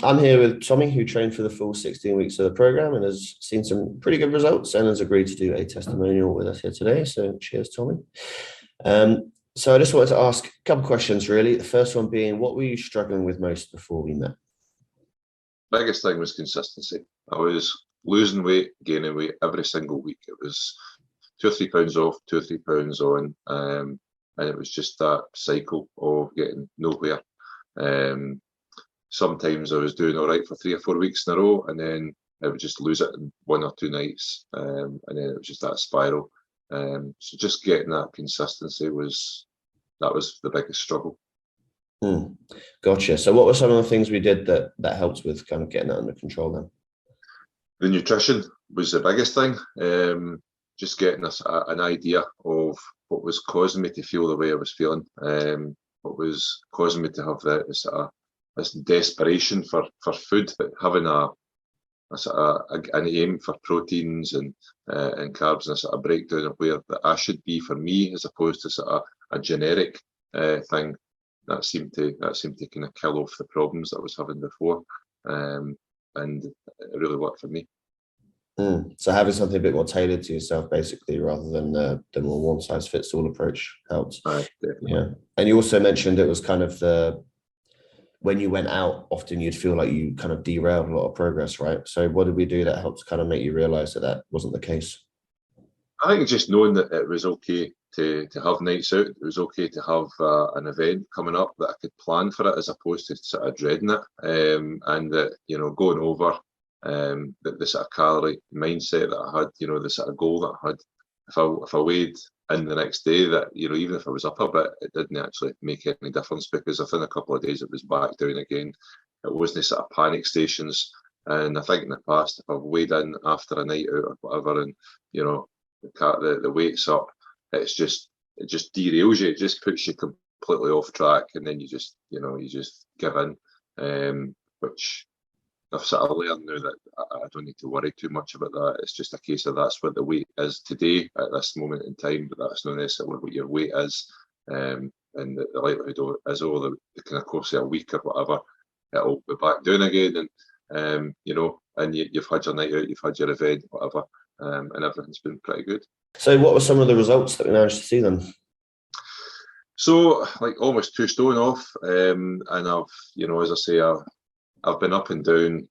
I'm here with Tommy, who trained for the full 16 weeks of the program and has seen some pretty good results and has agreed to do a testimonial with us here today. So cheers, Tommy. So I just wanted to ask a couple of questions, really. The first one being, what were you struggling with most before we met? Biggest thing was consistency. I was losing weight, gaining weight every single week. It was 2 or 3 pounds off, 2 or 3 pounds on, and it was just that cycle of getting nowhere. Sometimes I was doing all right for 3 or 4 weeks in a row, and then I would just lose it in 1 or 2 nights, and then it was just that spiral. So just getting that consistency was the biggest struggle. Gotcha. So what were some of the things we did that helped with kind of getting that under control then? The nutrition was the biggest thing. Just getting us an idea of what was causing me to feel the way I was feeling. What was causing me to have this desperation for food, but having an aim for proteins and carbs, and a sort of breakdown of where that I should be for me, as opposed to sort of a generic thing. That seemed to kind of kill off the problems that I was having before, and it really worked for me. So having something a bit more tailored to yourself, basically, rather than the more one-size-fits-all approach helped. Definitely. Yeah, and you also mentioned it was kind of when you went out, often you'd feel like you kind of derailed a lot of progress, right? So what did we do that helped kind of make you realize that wasn't the case? I think just knowing that it was okay to have nights out, it was okay to have an event coming up, that I could plan for it as opposed to sort of dreading it, and that, going over the sort of calorie mindset that I had, the sort of goal that I had. If I weighed in the next day, that even if I was up a bit, it didn't actually make any difference, because within a couple of days it was back down again. It wasn't sort of panic stations. And I think in the past, if I've weighed in after a night out or whatever, and the weight's up, it just derails you. It just puts you completely off track, and then you just give in, which I've sort of learned now that I don't need to worry too much about that. It's just a case of that's what the weight is today at this moment in time, but that's not necessarily what your weight is. And the likelihood is over the kind of course of a week or whatever, it'll be back down again. And and you've had your night out, you've had your event, whatever, and everything's been pretty good. So what were some of the results that we managed to see then? So, like, almost 2 stone off, and I've, as I say, I've been up and down,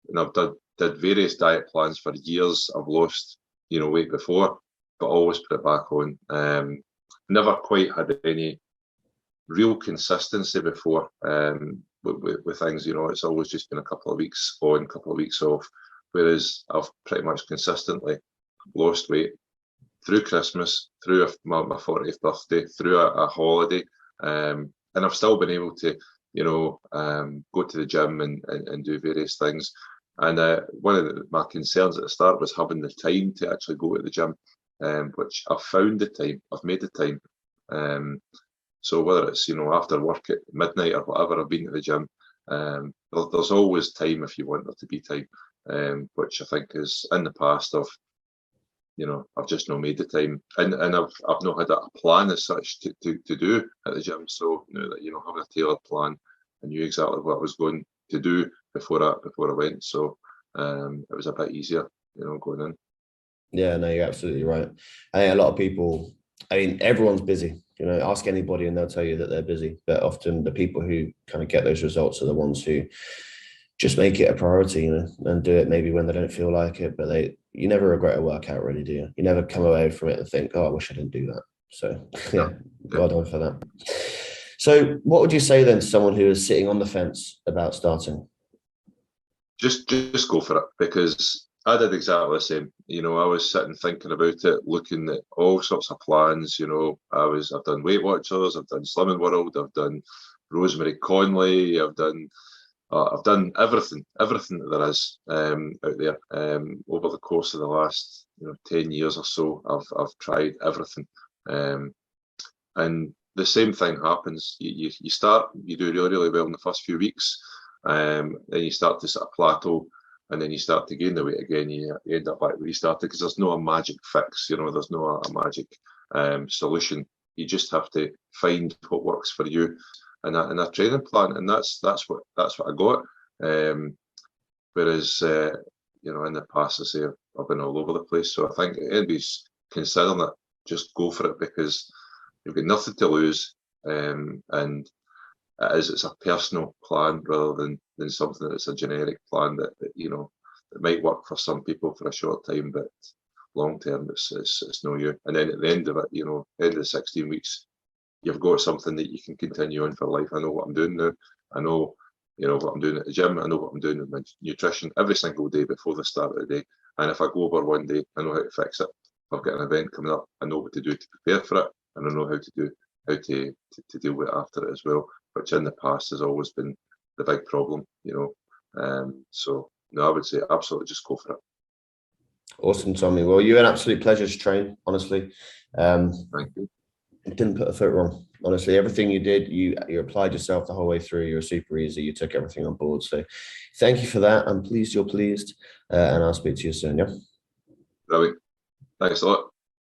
and I've did various diet plans for years. I've lost, weight before, but always put it back on. Never quite had any real consistency before with things. It's always just been a couple of weeks on, a couple of weeks off. Whereas I've pretty much consistently lost weight through Christmas, through my 40th birthday, through a holiday, and I've still been able to go to the gym and do various things. And one of my concerns at the start was having the time to actually go to the gym, which I've found the time, I've made the time. So whether it's, after work at midnight or whatever, I've been to the gym. There's always time if you want there to be time, which I think is, in the past, I've just not made the time, and I've not had a plan as such to do at the gym. So now that having a tailored plan, I knew exactly what I was going to do before I went. So it was a bit easier, going in. Yeah, no, you're absolutely right. I think a lot of people, everyone's busy. Ask anybody and they'll tell you that they're busy. But often the people who kind of get those results are the ones who just make it a priority, and do it maybe when they don't feel like it. But you never regret a workout, really, do you? You never come away from it and think, oh, I wish I didn't do that. So yeah, well done for that. So what would you say then to someone who is sitting on the fence about starting? Just go for it, because I did exactly the same. I was sitting thinking about it, looking at all sorts of plans. I've done Weight Watchers, I've done Slimming World, I've done Rosemary Conley, I've done everything that there is out there. Over the course of the last 10 years or so, I've tried everything, and the same thing happens. You start, you do really, really well in the first few weeks, then you start to sort of plateau, and then you start to gain the weight again. You end up back where you started, because there's no a magic fix. There's no a magic solution. You just have to find what works for you, and a training plan, and that's what I got. Whereas, you know, in the past, I say I've been all over the place. So I think anybody's considering it, just go for it, because you've got nothing to lose. And it's a personal plan rather than something that's a generic plan that, you know, it might work for some people for a short time, but long term it's no you. And then at the end of it, you know, end of the 16 weeks, you've got something that you can continue on for life. I know what I'm doing now. I know, you know, what I'm doing at the gym. I know what I'm doing with my nutrition every single day before the start of the day. And if I go over one day, I know how to fix it. If I've got an event coming up, I know what to do to prepare for it, and I know how to deal with it after it as well, which in the past has always been the big problem, you know. So no, I would say absolutely just go for it. Awesome, Tommy. Well, you're an absolute pleasure to train, honestly. Thank you. Didn't put a foot wrong. Honestly, everything you did, you applied yourself the whole way through. You're super easy. You took everything on board. So thank you for that. I'm pleased you're pleased. And I'll speak to you soon. Yeah. Brilliant. Thanks a lot.